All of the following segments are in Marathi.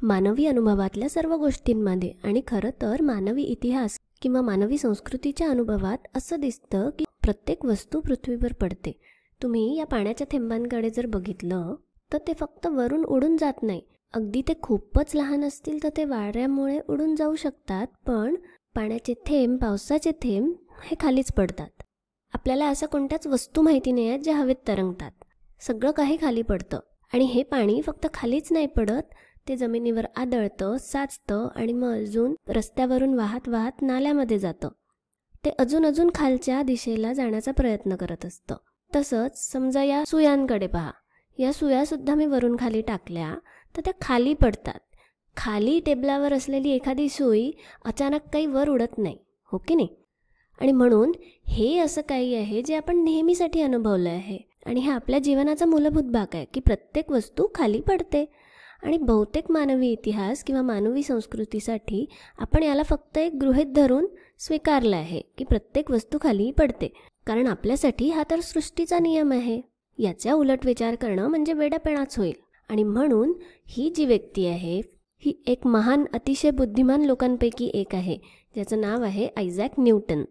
मानवी अनुभवातल्या सर्व गोष्टींमध्ये आणि खरं तर मानवी इतिहास किंवा मानवी संस्कृतीच्या अनुभवात असं दिसतं की प्रत्येक वस्तू पृथ्वीवर पडते. तुम्ही या पाण्याच्या थेंबांकडे जर बघितलं तर ते फक्त वरून उडून जात नाही. अगदी ते खूपच लहान असतील तर ते वाऱ्यामुळे उडून जाऊ शकतात, पण पाण्याचे थेंब, पावसाचे थेंब हे खालीच पडतात. आपल्याला अशा कोणत्याच वस्तू माहिती नाही आहेत ज्या हवेत तरंगतात. सगळं काही खाली पडतं आणि हे पाणी फक्त खालीच नाही पडत, ते जमिनीवर आदळतं, साचतं आणि मग अजून रस्त्यावरून वाहत वाहत नाल्यामध्ये जातं. ते अजून खालच्या दिशेला जाण्याचा प्रयत्न करत असतं. तसंच समजा या सुयांकडे पहा. या सुयासुद्धा मी वरून खाली टाकल्या तर त्या खाली पडतात. खाली टेबलावर असलेली एखादी सुई अचानक काही वर उडत नाही, हो की नाही? आणि म्हणून हे असं काही आहे जे आपण नेहमीसाठी अनुभवलं आहे आणि हा आपल्या जीवनाचा मूलभूत भाग आहे की प्रत्येक वस्तू खाली पडते. आणि बहुतेक मानवी इतिहास किंवा मानवी संस्कृतीसाठी आपण याला फक्त एक गृहीत धरून स्वीकारलं आहे की प्रत्येक वस्तू खाली पडते, कारण आपल्यासाठी हा तर सृष्टीचा नियम आहे. याच्या उलट विचार करणं म्हणजे वेडेपणाच होईल. आणि म्हणून ही जी व्यक्ती आहे ही एक महान, अतिशय बुद्धिमान लोकांपैकी एक आहे, ज्याचं नाव आहे आयझॅक न्यूटन.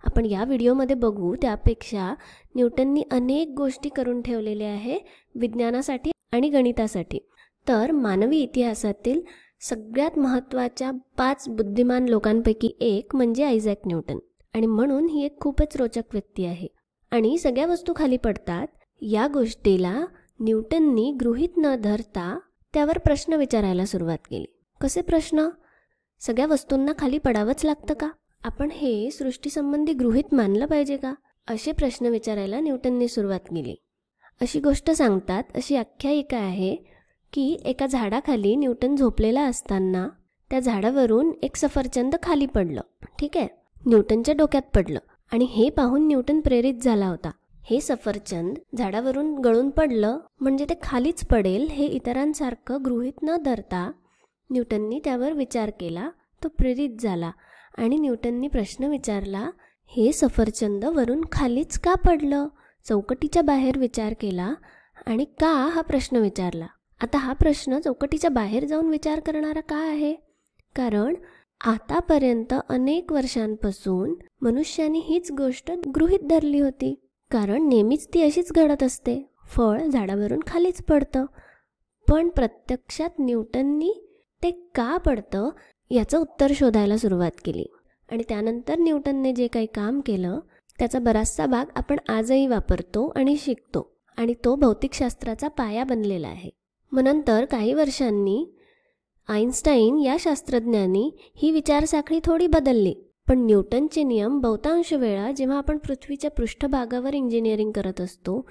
आपण या व्हिडिओमध्ये बघू त्यापेक्षा न्यूटननी अनेक गोष्टी करून ठेवलेल्या आहे विज्ञानासाठी आणि गणितासाठी. तर मानवी इतिहासातील सगळ्यात महत्त्वाच्या 5 बुद्धिमान लोकांपैकी एक म्हणजे आयझॅक न्यूटन. आणि म्हणून ही एक खूपच रोचक व्यक्ती आहे. आणि सगळ्या वस्तू खाली पडतात या गोष्टीला न्यूटननी गृहीत न धरता त्यावर प्रश्न विचारायला सुरुवात केली. कसे प्रश्न? सगळ्या वस्तूंना खाली पडावंच लागतं का? आपण हे सृष्टीसंबंधी गृहीत मानलं पाहिजे का? असे प्रश्न विचारायला न्यूटननी सुरुवात केली. अशी गोष्ट सांगतात, अशी आख्यायिका आहे की एका झाडाखाली न्यूटन झोपलेला असताना त्या झाडावरून एक सफरचंद खाली पडलं. ठीक आहे, न्यूटनच्या डोक्यात पडलं आणि हे पाहून न्यूटन प्रेरित झाला होता. हे सफरचंद झाडावरून गळून पडलं म्हणजे ते खालीच पडेल हे इतरांसारखं गृहीत न धरता न्यूटननी त्यावर विचार केला. तो प्रेरित झाला आणि न्यूटननी प्रश्न विचारला, हे सफरचंद वरून खालीच का पडलं? चौकटीच्या बाहेर विचार केला आणि का हा प्रश्न विचारला. आता हा प्रश्न चौकटीच्या बाहेर जाऊन विचार करणारा का आहे? कारण आतापर्यंत अनेक वर्षांपासून मनुष्याने हीच गोष्ट गृहीत धरली होती, कारण नेहमीच ती अशीच घडत असते, फळ झाडावरून खालीच पडतं. पण प्रत्यक्षात न्यूटननी ते का पडतं याचं उत्तर शोधायला सुरुवात केली. आणि त्यानंतर न्यूटनने जे काही काम केलं त्याचा बराचसा भाग आपण आजही वापरतो आणि शिकतो आणि तो भौतिकशास्त्राचा पाया बनलेला आहे. मग नंतर काही वर्षांनी आईन्स्टाईन या शास्त्रज्ञांनी ही विचारसाखळी थोडी बदलली. पण न्यूटनचे नियम बहुतांश वेळा जेव्हा आपण पृथ्वीच्या पृष्ठभागावर इंजिनिअरिंग करत असतो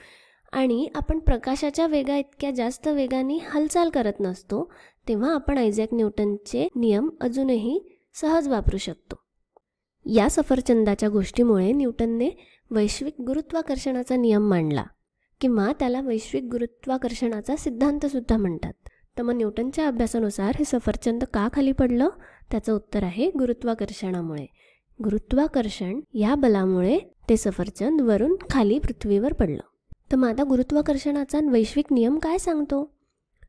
आणि आपण प्रकाशाच्या वेगा इतक्या जास्त वेगाने हालचाल करत नसतो, तेव्हा आपण आयझॅक न्यूटनचे नियम अजूनही सहज वापरू शकतो. या सफरचंदाच्या गोष्टीमुळे न्यूटनने वैश्विक गुरुत्वाकर्षणाचा नियम मांडला किंवा त्याला वैश्विक गुरुत्वाकर्षणाचा सिद्धांतसुद्धा म्हणतात. तर मग न्यूटनच्या अभ्यासानुसार हे सफरचंद का खाली पडलं? त्याचं उत्तर आहे गुरुत्वाकर्षणामुळे. गुरुत्वाकर्षण या बलामुळे ते सफरचंद वरून खाली पृथ्वीवर पडलं. तर मग आता गुरुत्वाकर्षणाचा वैश्विक नियम काय सांगतो?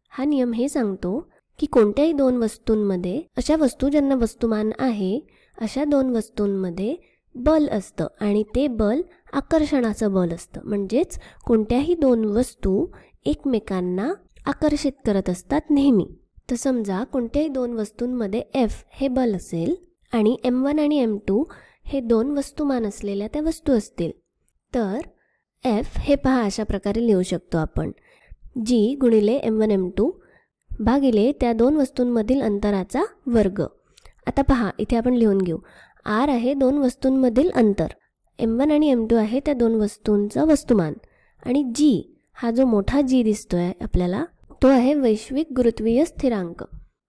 हा नियम हे सांगतो की कोणत्याही 2 वस्तूंमध्ये, अशा वस्तू ज्यांना वस्तुमान आहे अशा 2 वस्तूंमध्ये बल असतं आणि ते बल आकर्षणाचं बल असतं. म्हणजेच कोणत्याही 2 वस्तू एकमेकांना आकर्षित करत असतात नेहमी. तर समजा कोणत्याही 2 वस्तूंमध्ये F हे बल असेल आणि M1 आणि M2 हे 2 वस्तुमान असलेल्या त्या वस्तू असतील, तर F हे पहा अशा प्रकारे लिहू शकतो आपण, G गुणिले M1 M2 भागिले त्या 2 वस्तूंमधील अंतराचा वर्ग. आता पहा इथे आपण लिहून घेऊ. R आहे 2 वस्तूंमधील अंतर, M1 आणि M2 आहे त्या 2 वस्तूंचं वस्तुमान आणि G हा जो मोठा G दिसतोय आपल्याला तो आहे वैश्विक गुरुत्वीय स्थिरांक.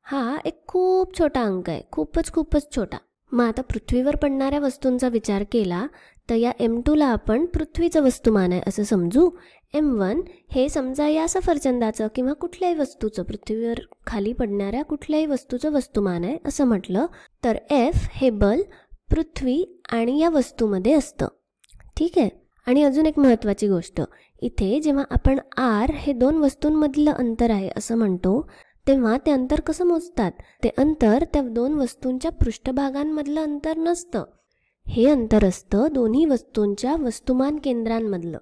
हा एक खूप छोटा अंक आहे, खूपच छोटा. मग आता पृथ्वीवर पडणाऱ्या वस्तूंचा विचार केला तर या M2ला आपण पृथ्वीचं वस्तुमान आहे असं समजू. M1 हे समजा या सफरचंदाचं किंवा कुठल्याही वस्तूचं, पृथ्वीवर खाली पडणाऱ्या कुठल्याही वस्तूचं वस्तुमान आहे असं म्हटलं तर F हे बल पृथ्वी आणि या वस्तूमध्ये असतं. ठीक आहे. आणि अजून एक महत्त्वाची गोष्ट, इथे जेव्हा आपण R हे 2 वस्तूंमधलं अंतर आहे असं म्हणतो तेव्हा ते अंतर कसं मोजतात? ते अंतर त्या दोन वस्तूंच्या पृष्ठभागांमधलं अंतर नसतं. हे अंतर असतं दोन्ही वस्तूंच्या वस्तुमान केंद्रांमधलं.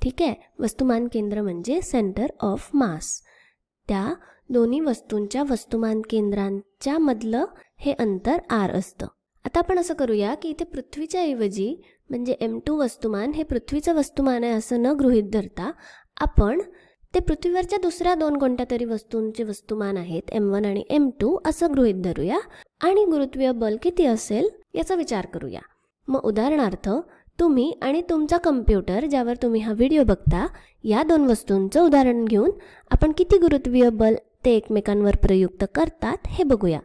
ठीक आहे, वस्तुमान केंद्र म्हणजे सेंटर ऑफ मास. त्या दोन्ही वस्तूंच्या वस्तुमान केंद्रांच्या मधलं हे अंतर r असतं. आता आपण असं करूया की इथे पृथ्वीच्या ऐवजी म्हणजे m2 वस्तुमान हे पृथ्वीचं वस्तुमान आहे असं न गृहीत धरता आपण ते पृथ्वीवरच्या दुसऱ्या दोन कोणत्या तरी वस्तूंचे वस्तुमान आहेत m1 आणि m2 असं गृहीत धरूया आणि गुरुत्वीय बल किती असेल याचा विचार करूया. मग उदाहरणार्थ तुम्ही आणि तुमचा कम्प्युटर ज्यावर तुम्ही हा व्हिडिओ बघता या दोन वस्तूंचं उदाहरण घेऊन आपण किती गुरुत्वीय बल ते एकमेकांवर प्रयुक्त करतात हे बघूया.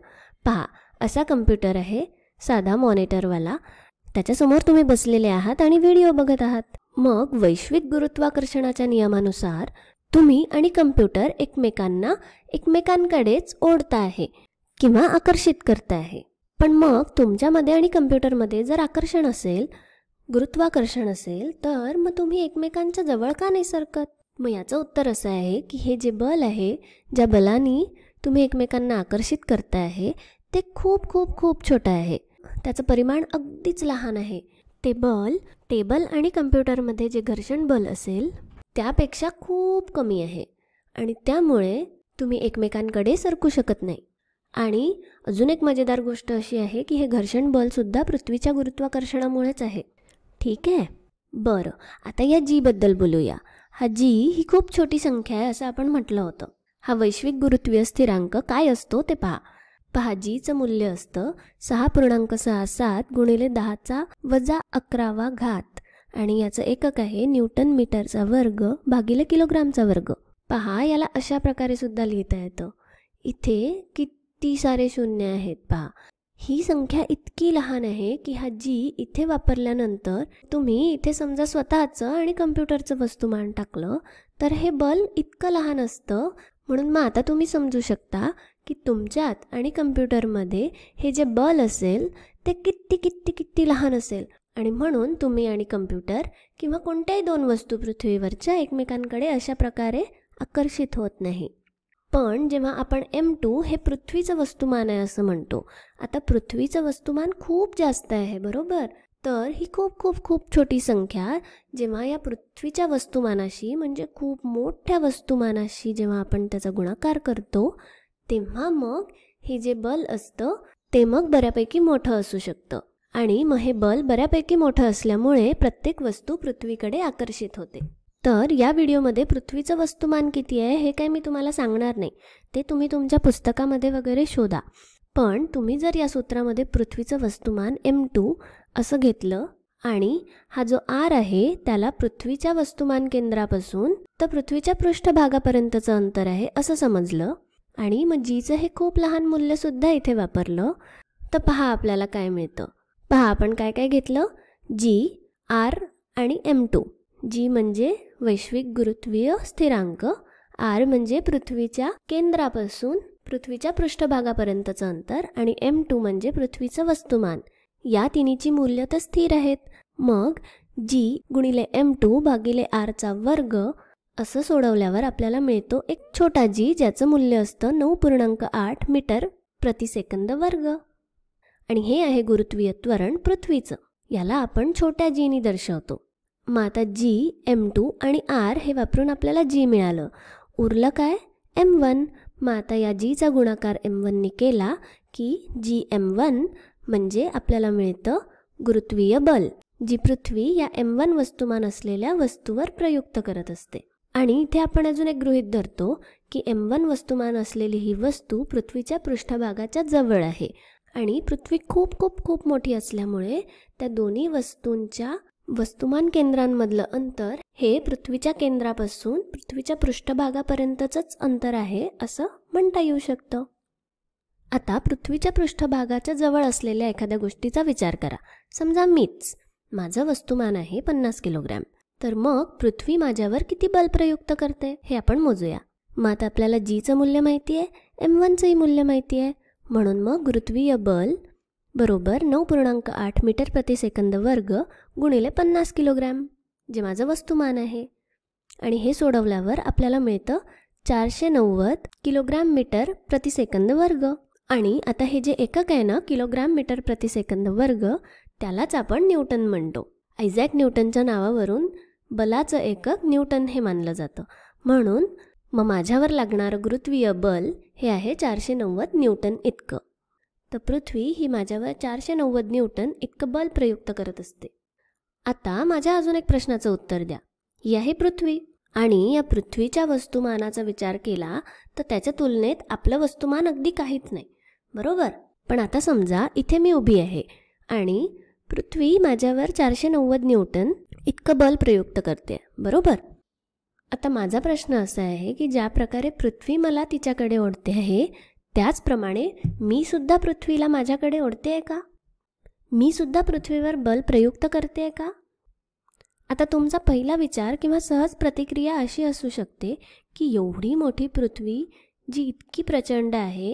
पहा, असा कम्प्युटर आहे, साधा मॉनिटरवाला. त्याच्यासमोर तुम्ही बसलेले आहात आणि व्हिडिओ बघत आहात. मग वैश्विक गुरुत्वाकर्षणाच्या नियमानुसार तुम्ही आणि कम्प्युटर एकमेकांकडेच ओढता आहे किंवा आकर्षित करता आहे. पण मग तुमच्यामध्ये आणि कम्प्युटरमध्ये जर आकर्षण असेल, गुरुत्वाकर्षण असेल, तर मग तुम्ही एकमेकांच्या जवळ का नाही सरकत? मग याचं उत्तर असं आहे की हे जे बल आहे, ज्या बलानी तुम्ही एकमेकांना आकर्षित करता आहे ते खूप खूप खूप छोटं आहे. त्याचं परिमाण अगदीच लहान आहे. ते बल टेबल आणि कम्प्युटरमध्ये जे घर्षण बल असेल त्यापेक्षा खूप कमी आहे आणि त्यामुळे तुम्ही एकमेकांकडे सरकू शकत नाही. आणि अजून एक मजेदार गोष्ट अशी आहे की हे घर्षण बलसुद्धा पृथ्वीच्या गुरुत्वाकर्षणामुळेच आहे. ठीक आहे, बरं, आता या जीबद्दल बोलूया. हा जी ही खूप छोटी संख्या आहे असं आपण म्हटलं होतं. हा वैश्विक गुरुत्वीय स्थिरांक काय असतो ते पहा जीचं मूल्य असतं 6.67 गुणिले 10⁻11 आणि याचं एकक आहे न्यूटन मीटरचा वर्ग भागिले किलोग्रामचा वर्ग. पहा, याला अशा प्रकारे सुद्धा लिहिता येतं. इथे किती सारे शून्य आहेत पहा. ही संख्या इतकी लहान आहे की हा जी इथे वापरल्यानंतर तुम्ही इथे समजा स्वतःचं आणि कम्प्युटरचं वस्तुमान टाकलं तर हे बल इतकं लहान असतं. म्हणून मग आता तुम्ही समजू शकता की तुमच्यात आणि कम्प्युटरमध्ये हे जे बल असेल ते किती किती किती लहान असेल आणि म्हणून तुम्ही आणि कम्प्युटर किंवा कोणत्याही दोन वस्तू पृथ्वीवरच्या एकमेकांकडे अशा प्रकारे आकर्षित होत नाही. पण जेव्हा आपण m2 हे पृथ्वीचं वस्तुमान आहे असं म्हणतो, आता पृथ्वीचं वस्तुमान खूप जास्त आहे बरोबर, तर ही खूप खूप खूप छोटी संख्या जेव्हा या पृथ्वीच्या वस्तुमानाशी म्हणजे खूप मोठ्या वस्तुमानाशी जेव्हा आपण त्याचा गुणाकार करतो तेव्हा मग हे जे बल असतं ते मग बऱ्यापैकी मोठं असू शकतं आणि मग हे बल बऱ्यापैकी मोठं असल्यामुळे प्रत्येक वस्तू पृथ्वीकडे आकर्षित होते. तर या व्हिडिओमध्ये पृथ्वीचं वस्तुमान किती आहे हे काय मी तुम्हाला सांगणार नाही, ते तुम्ही तुमच्या पुस्तकामध्ये वगैरे शोधा. पण तुम्ही जर या सूत्रामध्ये पृथ्वीचं वस्तुमान m2 असं घेतलं आणि हा जो r आहे त्याला पृथ्वीच्या वस्तुमान केंद्रापासून तर पृथ्वीच्या पृष्ठभागापर्यंतचं अंतर आहे असं समजलं आणि मग जीचं हे खूप लहान मूल्यसुद्धा इथे वापरलं तर पहा आपल्याला काय मिळतं. पहा, आपण काय काय घेतलं, जी, r आणि m2. जी म्हणजे वैश्विक गुरुत्वीय स्थिरांक, r म्हणजे पृथ्वीच्या केंद्रापासून पृथ्वीच्या पृष्ठभागापर्यंतचं अंतर आणि m2 म्हणजे पृथ्वीचं वस्तुमान. या तिन्हीची मूल्य तर स्थिर आहेत. मग g गुणिले m2 भागिले rचा वर्ग असं सोडवल्यावर आपल्याला मिळतो एक छोटा g ज्याचं मूल्य असतं 9.8 मीटर प्रति सेकंद वर्ग आणि हे आहे गुरुत्वीय त्वरण पृथ्वीचं. याला आपण छोट्या जीनी दर्शवतो. मग आता g, m2 आणि r हे वापरून आपल्याला g मिळालं. उरलं काय, m1. मग आता या जीचा गुणाकार m1ने केला की gm1 म्हणजे आपल्याला मिळतं गुरुत्वीय बल जी पृथ्वी या m1 वस्तुमान असलेल्या वस्तूवर प्रयुक्त करत असते. आणि इथे आपण अजून एक गृहीत धरतो की m1 वस्तुमान असलेली ही वस्तू पृथ्वीच्या पृष्ठभागाच्या जवळ आहे आणि पृथ्वी खूप खूप खूप मोठी असल्यामुळे त्या दोन्ही वस्तूंच्या वस्तुमान केंद्रांमधलं अंतर हे पृथ्वीच्या केंद्रापासून पृथ्वीच्या पृष्ठभागापर्यंतच अंतर आहे असं म्हणता येऊ शकतं. आता पृथ्वीच्या पृष्ठभागाच्या जवळ असलेल्या एखाद्या गोष्टीचा विचार करा. समजा माझं वस्तुमान आहे 50 किलोग्रॅम. तर मग पृथ्वी माझ्यावर किती बल प्रयुक्त करते हे आपण मोजूया. मग आता आपल्याला जीचं मूल्य माहिती आहे, m1चंही मूल्य माहिती आहे. म्हणून मग गुरुत्वीय बल बरोबर 9.8 मीटर प्रति सेकंद वर्ग गुणिले 50 किलोग्रॅम जे माझं वस्तुमान आहे. आणि हे सोडवल्यावर आपल्याला मिळतं 490 किलोग्राम मीटर प्रति सेकंद वर्ग. आणि आता हे जे एकक आहे ना, किलोग्राम मीटर प्रति सेकंद वर्ग, त्यालाच आपण न्यूटन म्हणतो. आयझॅक न्यूटनच्या नावावरून बलाचं एकक न्यूटन हे मानलं जातं. म्हणून मग माझ्यावर लागणारं गुरुत्वीय बल हे आहे 490 न्यूटन इतकं. तर पृथ्वी ही माझ्यावर 490 न्यूटन इतकं बल प्रयुक्त करत असते. आता माझ्या अजून एक प्रश्नाचं उत्तर द्या. ही आहे पृथ्वी आणि या पृथ्वीच्या वस्तुमानाचा विचार केला तर त्याच्या तुलनेत आपलं वस्तुमान अगदी काहीच नाही, बरोबर. पण आता समजा इथे मी उभी आहे आणि पृथ्वी माझ्यावर 490 न्यूटन इतकं बल प्रयुक्त करते, बरोबर. आता माझा प्रश्न असा आहे की ज्या प्रकारे पृथ्वी मला तिच्याकडे ओढते आहे त्याचप्रमाणे मी सुद्धा पृथ्वीला माझ्याकडे ओढते आहे का? मी सुद्धा पृथ्वीवर बल प्रयुक्त करते आहे का? आता तुमचा पहिला विचार किंवा सहज प्रतिक्रिया अशी असू शकते की एवढी मोठी पृथ्वी जी इतकी प्रचंड आहे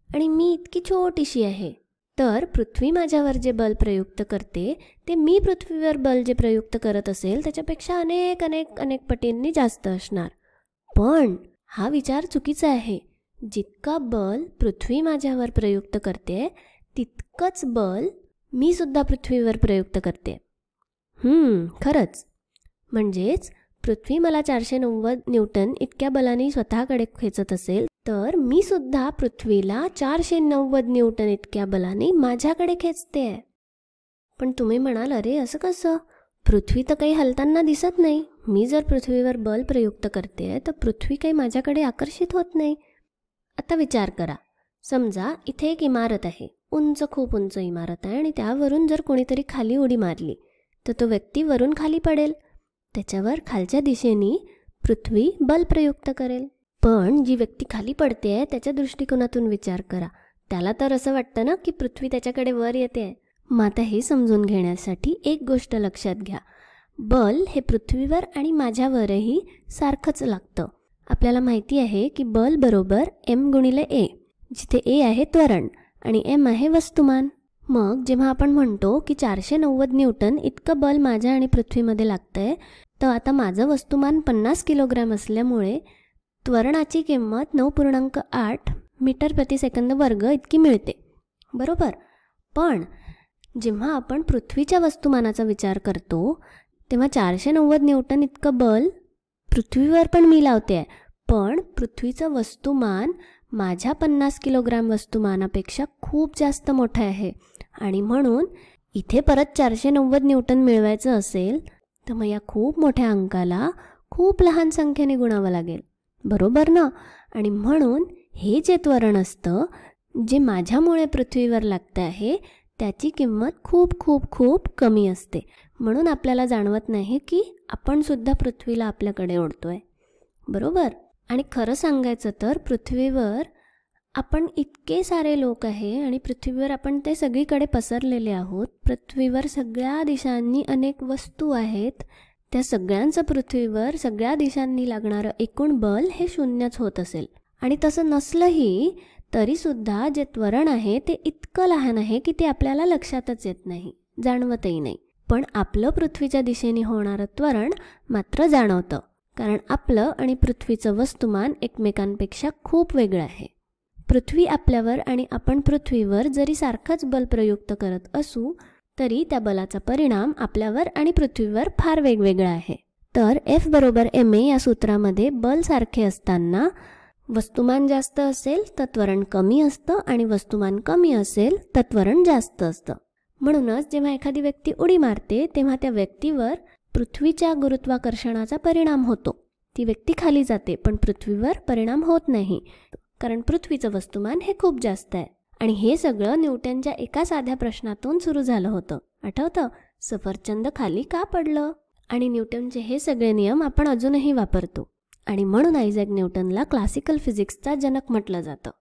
आणि मी इतकी छोटीशी आहे, तर पृथ्वी माझ्यावर जे बल प्रयुक्त करते ते मी पृथ्वीवर बल जे प्रयुक्त करत असेल त्याच्यापेक्षा अनेक अनेक अनेक पटींनी जास्त असणार. पण हा विचार चुकीचा आहे. जितका बल पृथ्वी माझ्यावर प्रयुक्त करते तितकंच बल मी सुद्धा पृथ्वीवर प्रयुक्त करते. खरंच. म्हणजेच पृथ्वी मला 490 न्यूटन इतक्या बलाने स्वतःकडे खेचत असेल तर मी सुद्धा पृथ्वीला 490 न्यूटन इतक्या बलाने माझ्याकडे खेचते आहे. पण तुम्ही म्हणाल, अरे असं कसं? पृथ्वी तर काही हलताना दिसत नाही. मी जर पृथ्वीवर बल प्रयुक्त करते तर पृथ्वी काही माझ्याकडे आकर्षित होत नाही. आता विचार करा. समजा इथे एक इमारत आहे, उंच, खूप उंच इमारत आहे आणि त्यावरून जर कोणीतरी खाली उडी मारली तर तो व्यक्ती वरून खाली पडेल. त्याच्यावर खालच्या दिशेने पृथ्वी बल प्रयुक्त करेल. पण जी व्यक्ती खाली पडते आहे त्याच्या दृष्टिकोनातून विचार करा. त्याला तर असं वाटतं ना की पृथ्वी त्याच्याकडे वर येते आहे. मग आता हे समजून घेण्यासाठी एक गोष्ट लक्षात घ्या. बल हे पृथ्वीवर आणि माझ्यावरही सारखंच लागतं. आपल्याला माहिती आहे की बल बरोबर m×a, जिथे a आहे त्वरण आणि m आहे वस्तुमान. मग जेव्हा आपण म्हणतो की 490 न्यूटन इतकं बल माझ्या आणि पृथ्वीमध्ये लागतंय, तर आता माझं वस्तुमान 50 किलोग्रॅम असल्यामुळे त्वरणाची किंमत 9.8 मीटर प्रति सेकंद वर्ग इतकी मिळते, बरोबर. पण जेव्हा आपण पृथ्वीच्या वस्तुमानाचा विचार करतो तेव्हा 490 न्यूटन इतकं बल पृथ्वीवर पण मी लावते आहे, पण पृथ्वीचं वस्तुमान माझ्या 50 किलोग्रॅम वस्तुमानापेक्षा खूप जास्त मोठं आहे. आणि म्हणून इथे परत 490 न्यूटन मिळवायचं असेल तर मग या खूप मोठ्या अंकाला खूप लहान संख्येने गुणावं लागेल, बरोबर ना. आणि म्हणून हे जे त्वरण असतं जे माझ्यामुळे पृथ्वीवर लागतं आहे त्याची किंमत खूप खूप खूप कमी असते. म्हणून आपल्याला जाणवत नाही की आपण सुद्धा पृथ्वीला आपल्याकडे ओढतोय, बरोबर. आणि खरं सांगायचं तर पृथ्वीवर आपण इतके सारे लोक आहे आणि पृथ्वीवर आपण ते सगळीकडे पसरलेले आहोत. पृथ्वीवर सगळ्या दिशांनी अनेक वस्तू आहेत. त्या सगळ्यांचं पृथ्वीवर सगळ्या दिशांनी लागणारं एकूण बल हे शून्यच होत असेल. आणि तसं नसलंही तरीसुद्धा जे त्वरण आहे ते इतकं लहान आहे की ते आपल्याला लक्षातच येत नाही, जाणवतही नाही. पण आपलं पृथ्वीच्या दिशेने होणारं त्वरण मात्र जाणवतं, कारण आपलं आणि पृथ्वीचं वस्तुमान एकमेकांपेक्षा खूप वेगळं आहे. पृथ्वी आपल्यावर आणि आपण पृथ्वीवर जरी सारखंच बल प्रयुक्त करत असू तरी त्या बलाचा परिणाम आपल्यावर आणि पृथ्वीवर फार वेगवेगळा आहे. तर F=ma या सूत्रामध्ये बल सारखे असताना वस्तुमान जास्त असेल तर त्वरण कमी असतं आणि वस्तुमान कमी असेल तर त्वरण जास्त असतं. म्हणूनच जेव्हा एखादी व्यक्ती उडी मारते तेव्हा त्या व्यक्तीवर पृथ्वीच्या गुरुत्वाकर्षणाचा परिणाम होतो. ती व्यक्ती खाली जाते पण पृथ्वीवर परिणाम होत नाही, कारण पृथ्वीचं वस्तुमान हे खूप जास्त आहे. आणि हे सगळं न्यूटनच्या एका साध्या प्रश्नातून सुरू झालं होतं, आठवतं? सफरचंद खाली का पडलं? आणि न्यूटनचे हे सगळे नियम आपण अजूनही वापरतो आणि म्हणून आयझॅक न्यूटनला क्लासिकल फिजिक्सचा जनक म्हटलं जातं.